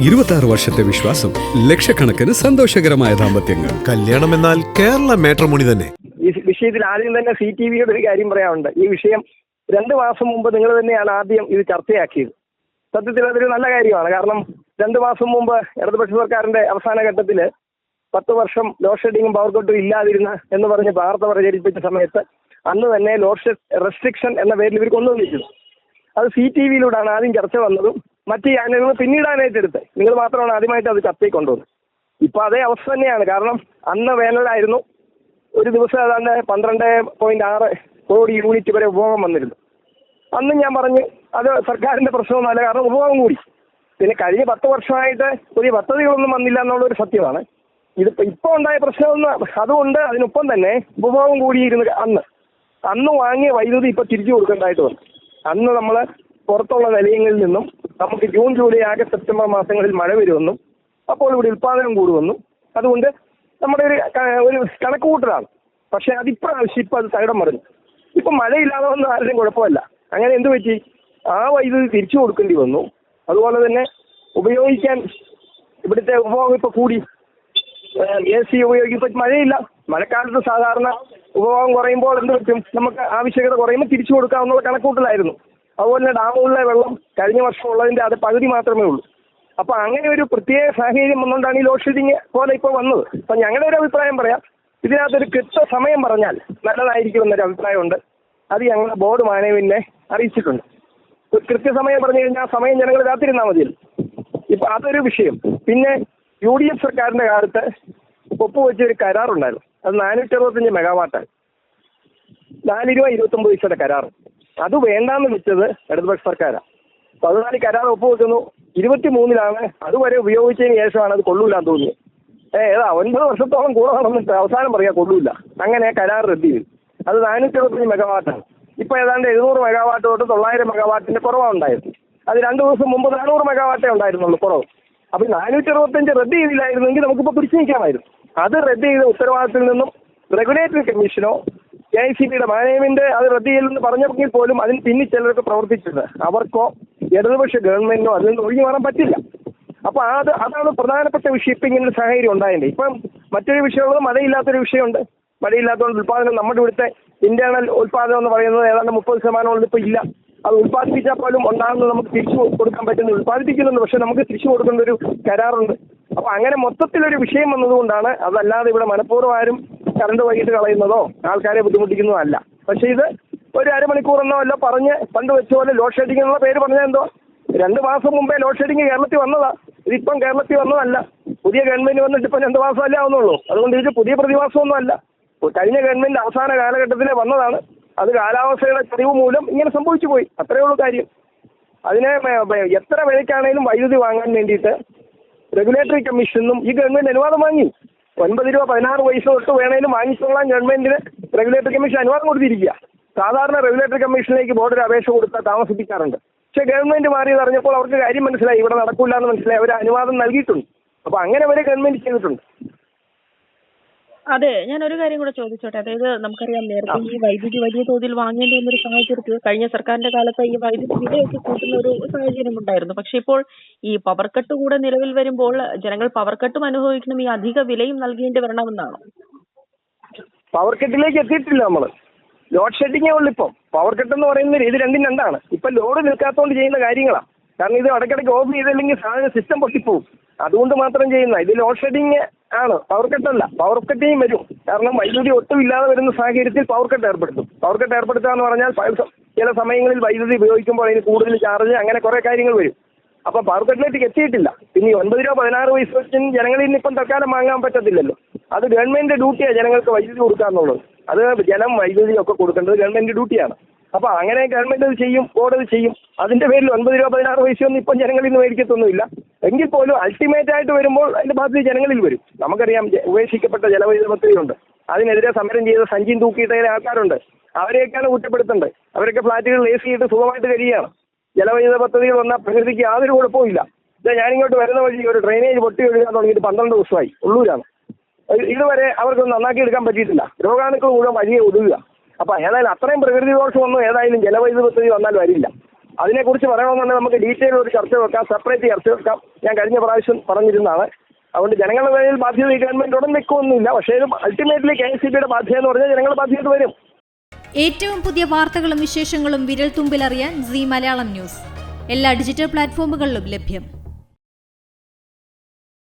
26 വർഷത്തെ വിശ്വാസം, ലക്ഷക്കണക്കിന് സന്തോഷകരമായ ദാമ്പത്യങ്ങൾ. കല്യാണം എന്നാൽ കേരള മാട്രിമോണി തന്നെ. ഈ വിഷയത്തിൽ ആദ്യം തന്നെ CTVയുടെ ഒരു കാര്യം പറയാനുണ്ട്. ഈ വിഷയം 2 മാസം മുമ്പ് നിങ്ങൾ തന്നെയാണ് ആദ്യം ഇത് ചർച്ചയാക്കിയത്. സത്യത്തിൽ അതൊരു നല്ല കാര്യമാണ്. കാരണം 2 മാസം മുമ്പ് ഇടതുപക്ഷ സർക്കാരിന്റെ അവസാന ഘട്ടത്തിൽ 10 വർഷം ലോഡ് ഷെഡിങ്ങും പവർ കട്ടും ഇല്ലാതിരുന്ന എന്ന് പറഞ്ഞ് വാർത്ത പ്രചരിപ്പിച്ച സമയത്ത് അന്ന് തന്നെ ലോഡ് റെസ്ട്രിക്ഷൻ എന്ന പേരിൽ ഇവർ കൊണ്ടുവന്നിരുന്നു. അത് CTVയിലൂടെയാണ് ആദ്യം ചർച്ച വന്നതും മറ്റ് ചാനലുകൾ പിന്നീടാനായിട്ട് എടുത്ത്. നിങ്ങൾ മാത്രമാണ് ആദ്യമായിട്ട് അത് ചർച്ചയിൽ കൊണ്ടുവന്നത്. ഇപ്പൊ അതേ അവസ്ഥ തന്നെയാണ്. കാരണം അന്ന് വേനലായിരുന്നു. ഒരു ദിവസം ഏതാണ്ട് 12.6 കോടി യൂണിറ്റ് വരെ ഉപഭോഗം വന്നിരുന്നു. അന്ന് ഞാൻ പറഞ്ഞു അത് സർക്കാരിന്റെ പ്രശ്നമൊന്നുമല്ല, കാരണം ഉപഭോഗം കൂടി. പിന്നെ കഴിഞ്ഞ 10 വർഷമായിട്ട് പുതിയ പദ്ധതികളൊന്നും വന്നില്ല എന്നുള്ളൊരു സത്യമാണ്. ഇപ്പോൾ ഉണ്ടായ പ്രശ്നമൊന്നും അതുകൊണ്ട് അതിനൊപ്പം തന്നെ ഉപഭോഗം കൂടിയിരുന്നു. അന്ന് വാങ്ങിയ വൈദ്യുതി ഇപ്പൊ തിരിച്ചു കൊടുക്കേണ്ടതായിട്ട് വന്നു. അന്ന് നമ്മൾ പുറത്തുള്ള നിലയങ്ങളിൽ നിന്നും നമുക്ക് ജൂൺ, ജൂലൈ, ആഗസ്റ്റ്, സെപ്റ്റംബർ മാസങ്ങളിൽ മഴ വരുമെന്നും അപ്പോൾ ഇവിടെ ഉൽപ്പാദനം കൂടുമെന്നും അതുകൊണ്ട് നമ്മുടെ ഒരു കണക്കുകൂട്ടലാണ്. പക്ഷെ അതിപ്രാവശ്യം ഇപ്പം അത് തകിടം മറിഞ്ഞു. ഇപ്പം മഴയില്ലാതെ വന്ന ആരുടെയും കുഴപ്പമല്ല. അങ്ങനെ എന്ത് പറ്റി? ആ വൈദ്യുതി തിരിച്ചു കൊടുക്കേണ്ടി വന്നു. അതുപോലെ തന്നെ ഉപയോഗിക്കാൻ ഇവിടുത്തെ ഉപഭോഗം ഇപ്പോൾ കൂടി. AC ഉപയോഗിക്കും. മഴയില്ല. മഴക്കാലത്ത് സാധാരണ ഉപഭോഗം കുറയുമ്പോൾ എന്ത് പറ്റും? നമുക്ക് ആവശ്യകത കുറയുമ്പോൾ തിരിച്ചു കൊടുക്കാവുന്ന കണക്കൂട്ടലായിരുന്നു. അതുപോലെ തന്നെ ഡാമുകളിലെ വെള്ളം കഴിഞ്ഞ വർഷം ഉള്ളതിൻ്റെ അത് പകുതി മാത്രമേ ഉള്ളൂ. അപ്പോൾ അങ്ങനെ ഒരു പ്രത്യേക സാഹചര്യം വന്നുകൊണ്ടാണ് ഈ ലോഡ് ഷെഡിങ് പോലെ ഇപ്പോൾ വന്നത്. അപ്പം ഞങ്ങളുടെ ഒരു അഭിപ്രായം പറയാം. ഇതിനകത്തൊരു കൃത്യസമയം പറഞ്ഞാൽ നല്ലതായിരിക്കുമെന്നൊരു അഭിപ്രായമുണ്ട്. അത് ഞങ്ങൾ ബോർഡ് മാനേജ്മെന്റിനെ അറിയിച്ചിട്ടുണ്ട്. ഒരു കൃത്യസമയം പറഞ്ഞു കഴിഞ്ഞാൽ ആ സമയം ജനങ്ങൾ കാത്തിരുന്നാൽ മതിയല്ലോ. ഇപ്പം അതൊരു വിഷയം. പിന്നെ UDF സർക്കാരിൻ്റെ കാലത്ത് ഒപ്പുവെച്ചൊരു കരാറുണ്ടായിരുന്നു. അത് 465 മെഗാവാട്ടാണ്. 4 രൂപ 29 പൈസയുടെ കരാറ്. അത് വേണ്ടാന്ന് വെച്ചത് ഇടതുപക്ഷ സർക്കാരാണ്. 14 കരാർ ഒപ്പുവെക്കുന്നു. 23-ലാണ് അതുവരെ ഉപയോഗിച്ചതിന് ശേഷമാണ് അത് കൊള്ളൂലാന്ന് തോന്നിയത്. 9 വർഷത്തോളം കൂടെ നടന്നിട്ട് അവസാനം പറയാ കൊള്ളൂല. അങ്ങനെ കരാർ റദ്ദ് ചെയ്തു. അത് 465 മെഗാവാട്ടാണ്. ഇപ്പൊ ഏതാണ്ട് 700 മെഗാവാട്ട് തൊട്ട് 900 മെഗാവാട്ടിന്റെ കുറവാണുണ്ടായത്. അത് 2 ദിവസം മുമ്പ് 400 മെഗാവാട്ടേ ഉണ്ടായിരുന്നുള്ളൂ കുറവ്. അപ്പൊ 465 റദ്ദ് ചെയ്തില്ലായിരുന്നെങ്കിൽ നമുക്കിപ്പോൾ പിടിച്ചു നിൽക്കാമായിരുന്നു. അത് റദ്ദ് ചെയ്ത ഉത്തരവാദിത്തത്തിൽ നിന്നും റെഗുലേറ്ററി കമ്മീഷനോ KICBയുടെ മാനേജ്മെന്റ് അത് റദ്ദ് ചെയ്യില്ലെന്ന് പറഞ്ഞെങ്കിൽ പോലും അതിന് പിന്നിൽ ചിലരൊക്കെ പ്രവർത്തിച്ചത് അവർക്കോ ഇടതുപക്ഷ ഗവൺമെന്റിനോ അതിൽ നിന്ന് ഒഴിഞ്ഞു മാറാൻ പറ്റില്ല. അപ്പൊ അതാണ് പ്രധാനപ്പെട്ട വിഷയം. ഇപ്പം ഇങ്ങനെ ഒരു സാഹചര്യം ഉണ്ടായതിന്റെ. ഇപ്പം മറ്റൊരു വിഷയമുള്ളത് മഴയില്ലാത്തൊരു വിഷയമുണ്ട്. മഴയില്ലാത്തതുകൊണ്ട് ഉൽപ്പാദനം നമ്മുടെ ഇവിടുത്തെ ഇന്റേണൽ ഉൽപ്പാദനം എന്ന് പറയുന്നത് ഏതാണ്ട് 30% ഇപ്പോൾ ഇല്ല. അത് ഉൽപ്പാദിപ്പിച്ചാൽ പോലും ഉണ്ടാകുന്നത് നമുക്ക് തിരിച്ചു കൊടുക്കാൻ പറ്റുന്നത് ഉൽപ്പാദിപ്പിക്കുന്നുണ്ട്. പക്ഷെ നമുക്ക് തിരിച്ചു കൊടുക്കേണ്ട ഒരു കരാറുണ്ട്. അപ്പൊ അങ്ങനെ മൊത്തത്തിലൊരു വിഷയം വന്നതുകൊണ്ടാണ്. അതല്ലാതെ ഇവിടെ മനഃപൂർവ്വം ആരും കറണ്ട് വൈകിട്ട് കളയുന്നതോ ആൾക്കാരെ ബുദ്ധിമുട്ടിക്കുന്നതോ അല്ല. പക്ഷെ ഇത് ഒരു അരമണിക്കൂറെന്നോ അല്ല പറഞ്ഞ് പണ്ട് വെച്ച പോലെ ലോഡ് ഷെഡിംഗ് എന്നുള്ള പേര് പറഞ്ഞാൽ എന്തോ 2 മാസം മുമ്പേ ലോഡ് ഷെഡിംഗ് കേരളത്തിൽ വന്നതാ. ഇതിപ്പം കേരളത്തിൽ വന്നതല്ല. പുതിയ ഗവൺമെന്റ് വന്നിട്ട് ഇപ്പം 2 മാസമല്ലേ ആവുന്നുള്ളൂ. അതുകൊണ്ട് ഇത് പുതിയ പ്രതിഭാസമൊന്നും അല്ല. കഴിഞ്ഞ ഗവൺമെന്റ് അവസാന കാലഘട്ടത്തിലെ വന്നതാണ്. അത് കാലാവസ്ഥയുടെ ചരിവ് മൂലം ഇങ്ങനെ സംഭവിച്ചു പോയി. അത്രയേ ഉള്ളൂ കാര്യം. അതിനെ എത്ര വിലയ്ക്കാണേലും വൈദ്യുതി വാങ്ങാൻ വേണ്ടിയിട്ട് റെഗുലേറ്ററി കമ്മീഷനും ഈ ഗവൺമെന്റ് അനുവാദം വാങ്ങി. 9 രൂപ 16 പൈസ തൊട്ട് വേണേലും വാങ്ങിച്ചോളാൻ ഗവൺമെന്റിന് റെഗുലേറ്ററി കമ്മീഷൻ അനുവാദം കൊടുത്തിരിക്കുക. സാധാരണ റെഗുലേറ്ററി കമ്മീഷനിലേക്ക് ബോർഡ് ഒരു അപേക്ഷ കൊടുത്താൽ താമസിപ്പിക്കാറുണ്ട്. പക്ഷേ ഗവൺമെന്റ് മാറിയത് അറിഞ്ഞപ്പോൾ അവർക്ക് കാര്യം മനസ്സിലായി, ഇവിടെ നടക്കില്ല എന്ന് മനസ്സിലായി. അവർ അനുവാദം നൽകിയിട്ടുണ്ട്. അപ്പോൾ അങ്ങനെ വരെ ഗവൺമെന്റ് ചെയ്തിട്ടുണ്ട്. അതെ, ഞാൻ ഒരു കാര്യം കൂടെ ചോദിച്ചോട്ടെ. അതായത് നമുക്കറിയാം നേരത്തെ ഈ വൈദ്യുതി വലിയ തോതിൽ വാങ്ങേണ്ടി വന്നൊരു സാഹചര്യത്തിൽ കഴിഞ്ഞ സർക്കാരിന്റെ കാലത്ത് ഈ വൈദ്യുതി വിലയൊക്കെ കൂട്ടുന്ന ഒരു സാഹചര്യം ഉണ്ടായിരുന്നു. പക്ഷെ ഇപ്പോൾ ഈ പവർ കട്ട് കൂടെ നിലവിൽ വരുമ്പോൾ ജനങ്ങൾ പവർ കട്ടും അനുഭവിക്കണം, ഈ അധിക വിലയും നൽകേണ്ടി വരണമെന്നാണോ? പവർ കട്ടിലേക്ക് എത്തിയിട്ടില്ല നമ്മൾ. ലോഡ് ഷെഡിങ്ങേ ഉള്ളൂ ഇപ്പം. പവർ കട്ട് എന്ന് പറയുന്നത് ഇത് രണ്ടും രണ്ടാണ്. ഇപ്പം ലോഡ് നിൽക്കാത്തതുകൊണ്ട് ചെയ്യുന്ന കാര്യങ്ങളാണ്. കാരണം ഇത് ഇടയ്ക്കിടയ്ക്ക് ഓഫ് ചെയ്തില്ലെങ്കിൽ സാധനം സിസ്റ്റം പൊട്ടിപ്പോവും. അതുകൊണ്ട് മാത്രം ചെയ്യുന്ന ഇത് ലോഡ് ഷെഡിങ് ആണ്, പവർ കട്ടല്ല. പവർ കട്ടിയും വരും. കാരണം വൈദ്യുതി ഒട്ടും ഇല്ലാതെ വരുന്ന സാഹചര്യത്തിൽ പവർ കട്ട് ഏർപ്പെടുത്തും. പവർ കട്ട് ഏർപ്പെടുത്തുക എന്ന് പറഞ്ഞാൽ ചില സമയങ്ങളിൽ വൈദ്യുതി ഉപയോഗിക്കുമ്പോൾ അതിന് കൂടുതൽ ചാർജ്, അങ്ങനെ കുറേ കാര്യങ്ങൾ വരും. അപ്പം പവർ കട്ടിലേക്ക് എത്തിയിട്ടില്ല. പിന്നെ 9 രൂപ 16 പൈസ വെച്ച് ജനങ്ങളിൽ നിന്ന് ഇപ്പം തൽക്കാലം വാങ്ങാൻ പറ്റത്തില്ലല്ലോ. അത് ഗവൺമെന്റ് ഡ്യൂട്ടിയാണ് ജനങ്ങൾക്ക് വൈദ്യുതി കൊടുക്കുക എന്നുള്ളത്. അത് ജലം വൈദ്യുതി ഒക്കെ കൊടുക്കേണ്ടത് ഗവൺമെന്റ് ഡ്യൂട്ടിയാണ്. അപ്പോൾ അങ്ങനെ ഗവൺമെന്റ് അത് ചെയ്യും, ബോർഡ് അത് ചെയ്യും. അതിന്റെ പേരിൽ 9 രൂപ 16 പൈസയൊന്നും ഇപ്പം ജനങ്ങളിൽ നിന്ന് മേടിക്കത്തൊന്നുമില്ല. എങ്കിൽ പോലും അൾട്ടിമേറ്റ് ആയിട്ട് വരുമ്പോൾ അതിന്റെ ബാധ്യത ജനങ്ങളിൽ വരും. നമുക്കറിയാം ഉപേക്ഷിക്കപ്പെട്ട ജലവൈദ്യുത പദ്ധതിയുണ്ട്. അതിനെതിരെ സമരം ചെയ്ത സഞ്ചിയും തൂക്കിയിട്ട ആൾക്കാരുണ്ട്. അവരെയൊക്കെയാണ് കുറ്റപ്പെടുത്തേണ്ടത്. അവരൊക്കെ ഫ്ലാറ്റുകളിൽ AC ഇട്ട് സുഖമായിട്ട് കഴിയുകയാണ്. ജലവൈദ്യുത പദ്ധതികൾ വന്നാൽ പ്രകൃതിക്ക് യാതൊരു കുഴപ്പമില്ല. ഞാനിങ്ങോട്ട് വരുന്ന വഴി ഒരു ഡ്രെയിനേജ് പൊട്ടി ഒഴുകാൻ തുടങ്ങിയിട്ട് 12 ദിവസമായി. ഉള്ളൂരാണ്. ഇതുവരെ അവർക്കൊന്നും നന്നാക്കി എടുക്കാൻ പറ്റിയിട്ടില്ല. രോഗാണുക്കൾ മുഴുവൻ വഴിയെ ഒതുങ്ങുക. അപ്പോൾ ഏതായാലും അത്രയും പ്രകൃതി ദോഷമൊന്നും ഏതായാലും ജലവൈദ്യുത പദ്ധതി വന്നാൽ വരില്ല. അതിനെക്കുറിച്ച് പറയണമെന്നുണ്ടെങ്കിൽ നമുക്ക് ഡീറ്റെയിൽ ഒരു ചർച്ച വെക്കാം, സെപ്പറേറ്റ് ചർച്ച വെക്കാം. ഞാൻ കഴിഞ്ഞ പ്രാവശ്യം പറഞ്ഞിരുന്നതാണ്. അതുകൊണ്ട് ജനങ്ങളുടെ പേരിൽ ബാധ്യത ഈ ഗവൺമെന്റ് ഉടൻ നിൽക്കുമൊന്നുമില്ല. പക്ഷേ അൾട്ടിമേറ്റ്ലി KSEBയുടെ ബാധ്യത എന്ന് പറഞ്ഞാൽ ജനങ്ങളുടെ ബാധ്യത വരും. ഏറ്റവും പുതിയ വാർത്തകളും വിശേഷങ്ങളും വിരൽ തുമ്പിലറിയാൻ സീ മലയാളം ന്യൂസ് എല്ലാ ഡിജിറ്റൽ പ്ലാറ്റ്ഫോമുകളിലും ലഭ്യം.